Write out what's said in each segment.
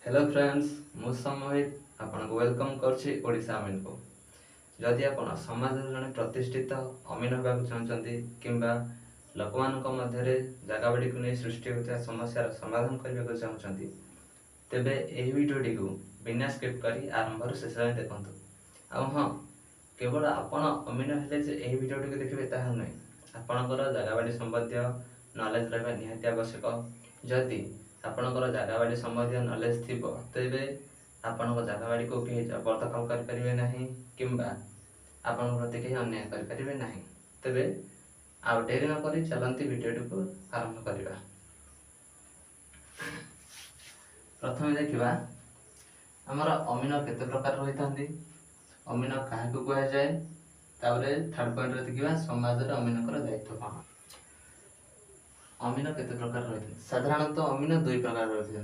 Hello friends मु सम्मोहित आपको welcome करछि ओडिशा अमीन को। जदि आपण समाज जने प्रतिष्ठित अमीन होगा चाहते किंबा लोक मध्य जगहबाड़ी को नहीं सृष्टि होता समस्या समाधान करने को चाहते तेबे एही वीडियोटी को बिना स्किप करी आरंभ शेष जाए देखूँ। हाँ, केवल आपण अमीन हेले जे एही वीडियोटी को देखिए ताहा नुहे, आपणकर जगहबाड़ी संबंधी नॉलेज रहा निहाती आवश्यक। जदि आपणकर जगहबाड़ी संबंधी नॉलेज थी तेबे आपण जगहबाड़ी को कहीं जबरदखल करें ना किंबा आपण प्रति कहीं अन्याय करें ना। तेबे आउ डेरी नक चलती वीडियोटी को आरंभ करवा। प्रथम देखा आमर अमीन केते प्रकार रही था, अमीन क्या कहुए, थर्ड पॉइंट देखा समाज अमीन दायित्व कौन। अमीन केते प्रकार रही थे, साधारणतः अमीन दुई प्रकार रही थे।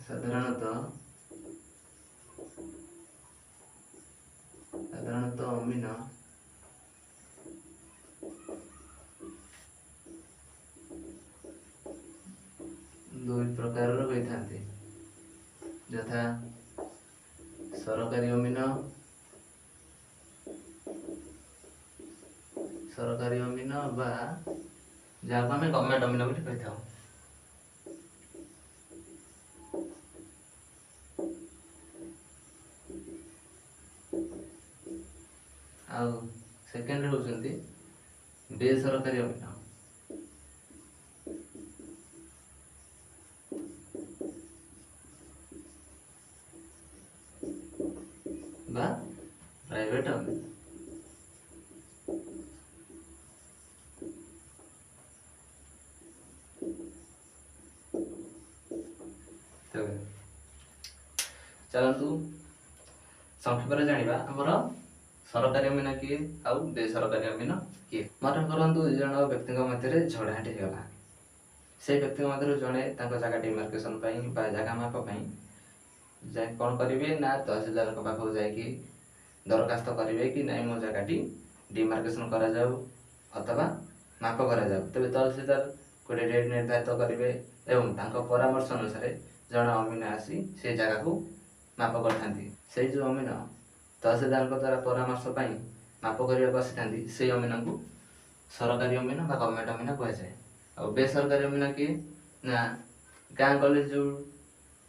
साधारणतः अमीन दुई प्रकार रही था, यथा सरकारी अमीन बा जहाँ आम गवर्नमेंट अमीन बोली कही था। आउ सेकेंड होती बेसरकारी अमीन बा प्राइवेट अमीन। चलतु संक्षेप जाना आमर सरकारी अमीन किए आउ बेसरकारी अमीन किए। मन करूँ जन व्यक्ति मध्य झगड़ाटी होगा, से व्यक्ति मध्य जड़े जगह डिमार्केशन जगह मापी कौन करेंगे ना तहसीलदार पाखक जाकि दरखास्त करेंगे कि नहीं मो जगह डिमार्केशन करा जाऊ अथवा माप करा जाऊ। तेज तहसीलदार गोटे डेट निर्धारित करेंगे एवं परामर्श अनुसार जन अमीन आसी से जगह को माप करते। जो अमीन तहसीलदार द्वारा परामर्श माप करने बसी से अमीन को सरकारी अमीन बा गवर्नमेंट अमीन कहुए। और बेसरकारी अमीन किए ना गाँ कॉलेज जो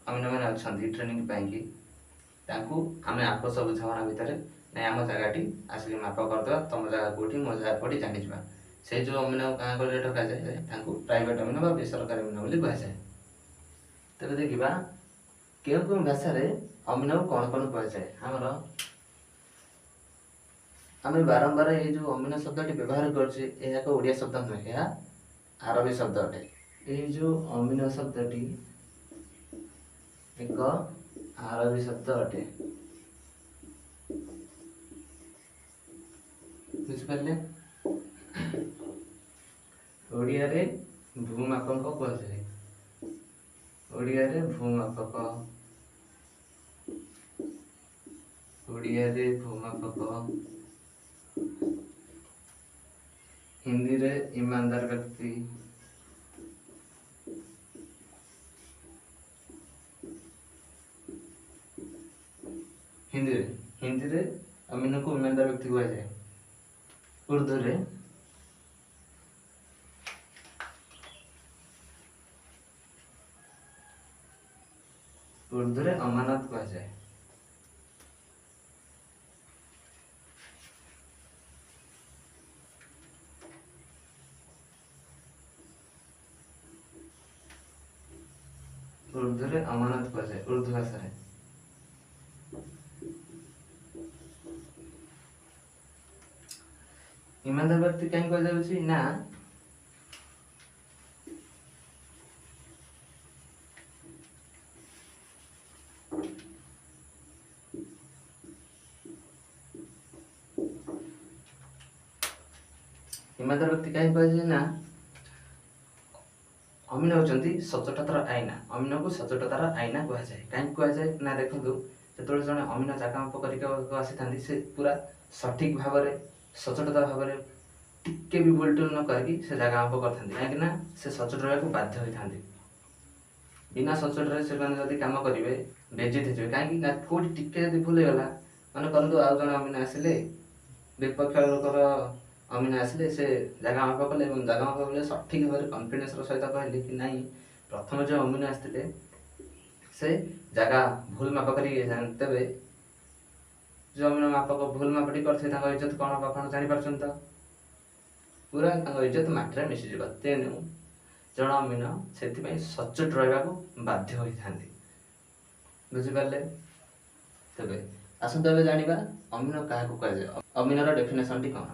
अमीन मैंने अच्छा ट्रेनिंग पाई आम आपस बुझाणा भितर नहीं आम जगह आसिक माप करदे तुम जगह कौटी मो जगह कौटी जानी से जो अमीन गाँ कॉलेज ठका जाए प्राइवेट अमीन बा बेसरकारी अमीन बोली कहुए। तेज देखा क्यों क्यों भाषा अमीन को कौन कौन कहुए। आम बारंबार ये जो अमीन शब्द व्यवहार कर ओडिया शब्द नुहे, यह आरबी शब्द अटे। ये जो अमीन शब्द एक आरबी शब्द अटे, बुझिपारे। ओडिया रे भूमापक कहुए, ओडिया रे भूमापक, ओडिया रे भूमापक, हिंदी रे ईमानदार व्यक्ति, हिंदी रे अमीन को ईमानदार व्यक्ति कहा जाए। उर्दू रे अमानत कहा जाए। उर्दू रे अमानत कहा जाए उर्दू भाषा रे। ईमानदार व्यक्ति कहीं कह जाउछि ना ईमानदार व्यक्ति कहीं कह जाए ना अमीन होती सचोटतार आईना। अमीन को सचोटतार आईना कह जाए। कहीं कह जाए ना देखो जो जड़े अमीन जगह माप कर आसी से पूरा सठिक भाव में सचोटता भाव में टिके भी भूल टूल न करके से जगह माप करते कहीं से सचोट रहा बाध्य होता। बिना सचोटरे से जब कम करेंगे बेजित हो कहीं कौटी टिके जब भूल गला मैंने कहूँ आउ जन अमीन आसिले विपक्ष लोकर अमीन आसिले से जगह माप कले जगह माप कले सठिक भाव में कन्फिडेन्स सहित कहले कि नाई प्रथम जो अमीन आसते से जगह भूल माप करते जो अमीन मापक भूल मापटी करते इज्जत कौन हम आप जापर तो पूरा इज्जत माटी मिशीज तेणु जन अमीन से सचोट रहा बाध्य होता बुझिपारे तेज आसत ए जाना अमीन क्या कहुए अमीनर डेफिनेशन टी कौन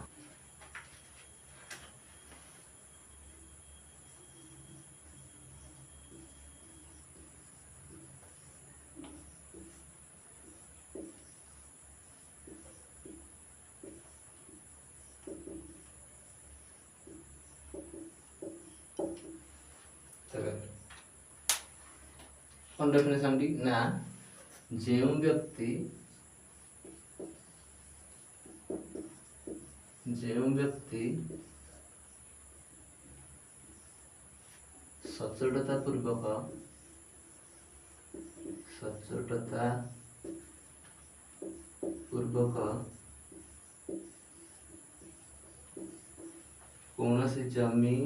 कौन डेफिनेशन टी ना जो व्यक्ति सचोटता पूर्वक कौन सी जमी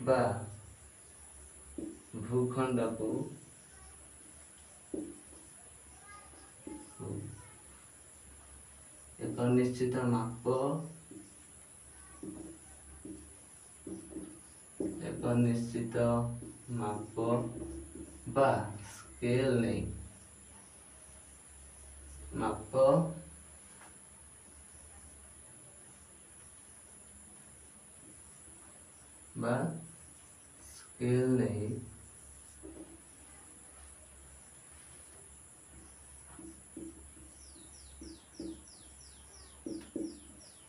बा भूखंड को एक निश्चित माप बा स्केल नहीं माप बा स्केल नहीं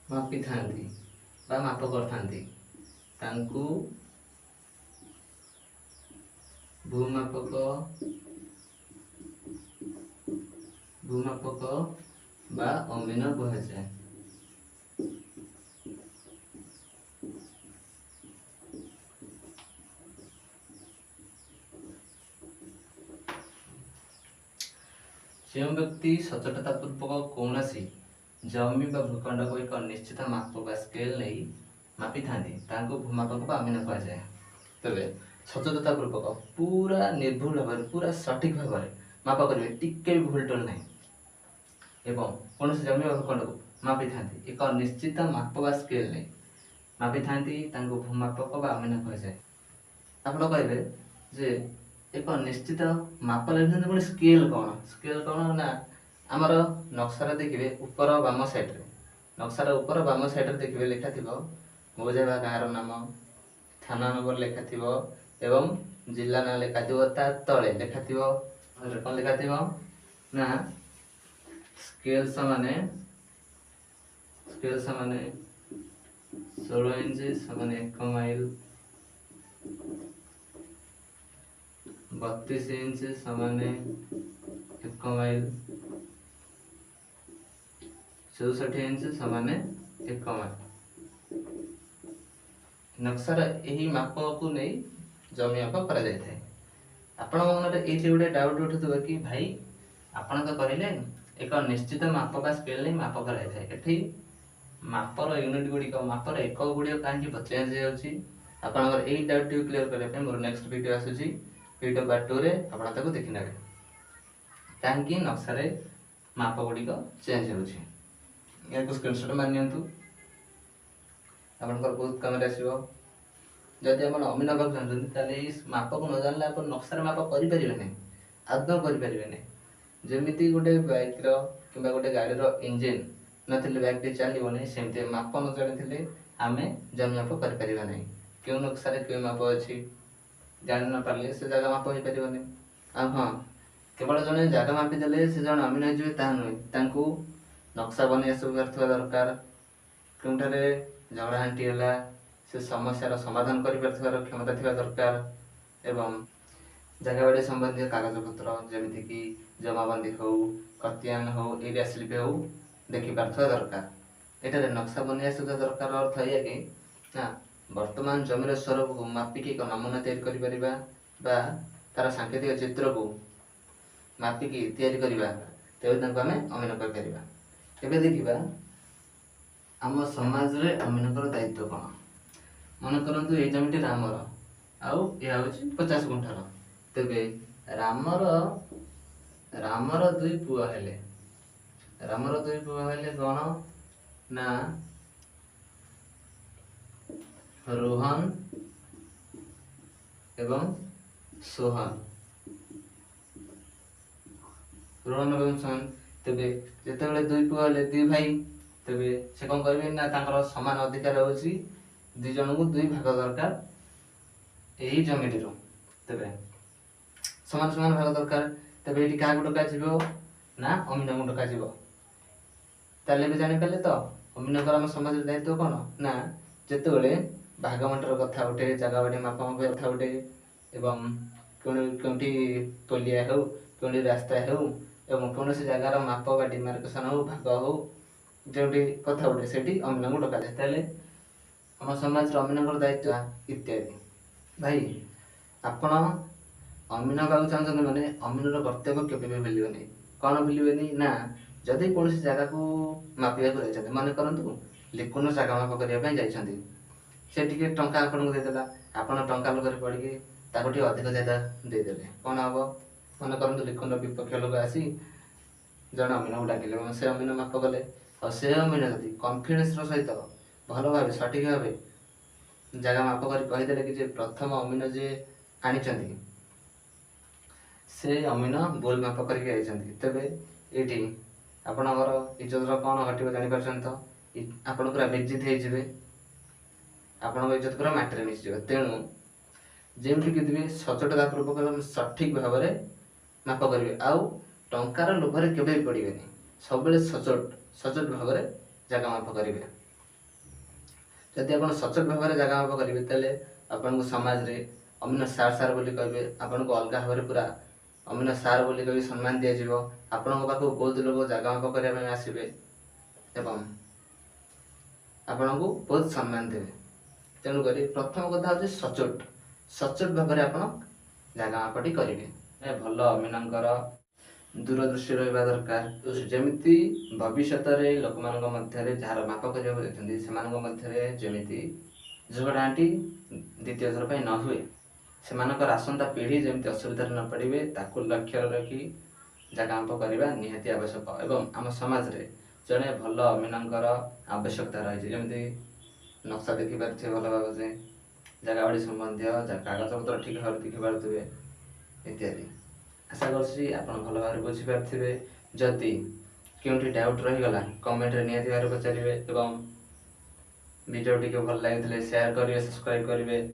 मापी था माप कर भूमापक बा अमीन कहुए जो व्यक्ति सचोटता पूर्वक कौन जमी बा भूखंड को एक निश्चित माप बा स्केल नहीं मापी था भूमापक बा अमीन कहुए तेज सचोटता पूर्वक पूरा निर्भुल भाव पूरा सठिक भाव में माप करेंगे टिके भी भूल टोल नहीं एवं कौन जमी बा भूखंड को मापी था एक निश्चित माप बा स्केल नहीं मापी था भूमापक बा अमीन कहुए आप कहे जे एक निश्चित माप लिखते पुणी स्केल कौन ना आमर नक्शार देखिए ऊपर बाम साइड्रे नक्शार ऊपर बाम साइड्रे देखिए लिखा थी मौजाबा गाँव नाम थाना नंबर लिखा थी एवं जिला ना लिखा थी तले लिखा थी कौन लिखा थी ना स्केल सामाने 16 इंच सामाने 1 माइल 32 इंच सामाने 1 माइल 64 इंच सामाने 1 माइल नक्शार यही माप को नहीं जमी माप करा जाय थाए आपण मन ये गोटे डाउट उठुव कि भाई आपण तो कहले एक निश्चित माप का स्केल नहीं माप कराई थाए एठी मापर यूनिट गुड़िक मापर एक गुड़िक कहीं चेंज हो आपंकर यही डाउट क्लीयर करने मोर नेक्स्ट वीडियो आसूसी वीडियो पार्ट 2 रे आपण ताको देखि नेबे कहीं नक्शा रे माप गुड़िक चेंज हो या स्क्रीनशॉट मार नियंतु आपंकर बहुत काम आसो जदि आप अमीन हेबाक चाहते ताले माप को न जानले आप नक्शा माप करें नहीं आदौ करें नहीं जमी गोटे बाइक कि गोटे गाड़ी इंजिन नथिले बाइक चलो नहीं सेमती माप न जानी आम जमी माप कर नहीं क्यों नक्शा क्यों माप अच्छी जान न पारे से जगह माप हो पार नहीं हाँ केवल जड़े जगह मापी देले से जन अमीन हो नुहे नक्शा बन आस दरकार क्योंठारे झगड़ा हांटी है से समस्यार समाधान कर क्षमता थी दरकार एवं जगह बाड़ी संबंधी कागज पत्र जमीक जमाबंदी हो खतियान हो एरिया स्लिप हो ଦେଖିପାରୁଥିବା ଦରକାର। ଏଠାରେ ନକ୍ସା ବନେଇବା ସହିତ ଦରକାର ଅର୍ଥ ଏଇଆ କି ନା ବର୍ତ୍ତମାନ ଜମିର ସ୍ୱରୂପକୁ ମାପିକି ଏକ ନମୁନା ତିଆରି କରିପାରିବା ବା ତାର ସାଙ୍କେତିକ ଚିତ୍ରକୁ ମାପିକି ତିଆରି କରିବା, ତେବେ ତାଙ୍କୁ ଆମେ ଅମିନ କହିପାରିବା। ଏବେ ଦେଖିବା ଆମ ସମାଜରେ ଅମିନଙ୍କର ଦାୟିତ୍ୱ କ'ଣ। ମନେ କରନ୍ତୁ ଏଇ ଜମିଟି ରାମର ଆଉ ଏହା ହେଉଛି 50 ଗୁଣ୍ଠର। ତେବେ ରାମର ଦୁଇ ପୁଅ ହେଲେ। ରାମର ଦୁଇ ପୁଅ ହେଲେ କ'ଣ ନା ରୋହନ ଏବଂ ସୋହନ। ରୋହନ ଏବଂ ସୋହନ। ତେବେ ଯେତେବେଳେ ଦୁଇ ପୁଅ ହେଲେ ଦୁଇ ଭାଇ, ତେବେ ସେ କ'ଣ କରିବେ ନା ତାଙ୍କର ସମାନ ଅଧିକାର ହେଉଛି, ଦୁଇ ଜଣଙ୍କୁ ଦୁଇ ଭାଗ ଦରକାର ଏହି ଜମିଟିରୁ। ତେବେ ସମାନ ସମାନ ଭାଗ ଦରକାର। ତେବେ ଏଠି କାହାକୁ ଡକାଯିବ ନା ଅମିନଙ୍କୁ ଡକାଯିବ। ତାହେଲେ ଏବେ ଜାଣିପାରିଲେ ତ ଅମିନଙ୍କର ଆମ ସମାଜରେ ଦାୟିତ୍ୱ କ'ଣ ନା ଯେତେବେଳେ ଭାଗ ବଣ୍ଟନ କଥା ଉଠେ, ଜାଗା ବାଡ଼ି ମାପା ମାପି କଥା ଉଠେ ଏବଂ କେଉଁଠି ପୋଲିଆ ହେଉ, କେଉଁଠି ରାସ୍ତା ହେଉ ଏବଂ କୌଣସି ଜାଗାର ମାପ ବା ଡିମାର୍କେସନ୍ ହେଉ, ଭାଗ ହେଉ, ଯେଉଁଠି କଥା ଉଠେ ସେଠି ଅମିନଙ୍କୁ ଡକାଯାଏ। ତାହେଲେ ଆମ ସମାଜରେ ଅମିନଙ୍କର ଦାୟିତ୍ୱ ଇତ୍ୟାଦି। ଭାଇ ଆପଣ ଅମିନ ହେବାକୁ ଚାହୁଁଛନ୍ତି ମାନେ ଅମିନର କର୍ତ୍ତବ୍ୟ କେବେ ବି ଭୁଲିବେନି। କ'ଣ ଭୁଲିବେନି ନା ଯଦି କୌଣସି ଜାଗାକୁ ମାପିବାକୁ ଯାଇଛନ୍ତି, ମନେ କରନ୍ତୁ ଲିକୁନ ଜାଗା ମାପ କରିବା ପାଇଁ ଯାଇଛନ୍ତି, ସେ ଟିକେ ଟଙ୍କା ଆପଣଙ୍କୁ ଦେଇଦେଲା, ଆପଣ ଟଙ୍କା ଲୋକରେ ପଡ଼ିକି ତାକୁ ଟିକେ ଅଧିକ ଜାଗା ଦେଇଦେଲେ, କ'ଣ ହେବ? ମନେ କରନ୍ତୁ ଲିକୁନର ବିପକ୍ଷ ଲୋକ ଆସି ଜଣେ ଅମିନକୁ ଡାକିଲେ ଏବଂ ସେ ଅମିନ ମାପ କଲେ, ଆଉ ସେ ଅମିନ ଯଦି କନଫିଡେନ୍ସର ସହିତ ଭଲ ଭାବେ ସଠିକ୍ ଭାବେ ଜାଗା ମାପ କରି କହିଦେଲେ କି ଯେ ପ୍ରଥମ ଅମିନ ଯିଏ ଆଣିଛନ୍ତି ସେ ଅମିନ ଭୁଲ ମାପ କରିକି ଯାଇଛନ୍ତି, ତେବେ ଏଇଠି ଆପଣଙ୍କର ଇଜ୍ଜତର କ'ଣ ଘଟିବ ଜାଣିପାରୁଛନ୍ତି ତ? ଆପଣ ପୁରା ବେଜ୍ଜିତ ହେଇଯିବେ, ଆପଣଙ୍କ ଇଜ୍ଜତ ପୁରା ମାଟିରେ ମିଶିଯିବ। ତେଣୁ ଯେମିତିକି ଦେବେ ସଚୋଟତା ପୂର୍ବକ ଏବଂ ସଠିକ୍ ଭାବରେ ମାପ କରିବେ, ଆଉ ଟଙ୍କାର ଲୋଭରେ କେବେ ବି ପଡ଼ିବେନି। ସବୁବେଳେ ସଚୋଟ ଭାବରେ ଜାଗା ମାପ କରିବେ। ଯଦି ଆପଣ ସଚୋଟ ଭାବରେ ଜାଗା ମାପ କରିବେ ତାହେଲେ ଆପଣଙ୍କୁ ସମାଜରେ ଅମିନ ସାର୍ ବୋଲି କହିବେ, ଆପଣଙ୍କୁ ଅଲଗା ଭାବରେ ପୁରା ଅମିନ ସାର୍ ବୋଲି କହି ସମ୍ମାନ ଦିଆଯିବ। ଆପଣଙ୍କ ପାଖକୁ ବହୁତ ଲୋକ ଜାଗା ମାପ କରିବା ପାଇଁ ଆସିବେ ଏବଂ ଆପଣଙ୍କୁ ବହୁତ ସମ୍ମାନ ଦେବେ। ତେଣୁକରି ପ୍ରଥମ କଥା ହେଉଛି ସଚୋଟ ଭାବରେ ଆପଣ ଜାଗା ମାପଟି କରିବେ। ଭଲ ଅମିନଙ୍କର ଦୂରଦୃଷ୍ଟି ରହିବା ଦରକାର, ଯେମିତି ଭବିଷ୍ୟତରେ ଲୋକମାନଙ୍କ ମଧ୍ୟରେ ଯାହାର ମାପ କରିବାକୁ ଯାଇଛନ୍ତି ସେମାନଙ୍କ ମଧ୍ୟରେ ଯେମିତି ଝଗଡ଼ାଟି ଦ୍ୱିତୀୟ ଥର ପାଇଁ ନ ହୁଏ, ସେମାନଙ୍କର ଆସନ୍ତା ପିଢ଼ି ଯେମିତି ଅସୁବିଧାରେ ନ ପଡ଼ିବେ ତାକୁ ଲକ୍ଷ୍ୟରେ ରଖି ଜାଗା ମାପ କରିବା ନିହାତି ଆବଶ୍ୟକ। ଏବଂ ଆମ ସମାଜରେ ଜଣେ ଭଲ ଅମିନଙ୍କର ଆବଶ୍ୟକତା ରହିଛି, ଯେମିତି ନକ୍ସା ଦେଖିପାରୁଥିବେ ଭଲ ଭାବରେ, ଜାଗା ବାଡ଼ି ସମ୍ବନ୍ଧୀୟ କାଗଜପତ୍ର ଠିକ୍ ଭାବରେ ଦେଖିପାରୁଥିବେ ଇତ୍ୟାଦି। ଆଶା କରୁଛି ଆପଣ ଭଲ ଭାବରେ ବୁଝିପାରିଥିବେ। ଯଦି କେଉଁଠି ଡାଉଟ୍ ରହିଗଲା କମେଣ୍ଟରେ ନିହାତି ଭାବରେ ପଚାରିବେ ଏବଂ ଭିଡ଼ିଓ ଟିକେ ଭଲ ଲାଗିଥିଲେ ସେୟାର କରିବେ, ସବସ୍କ୍ରାଇବ୍ କରିବେ।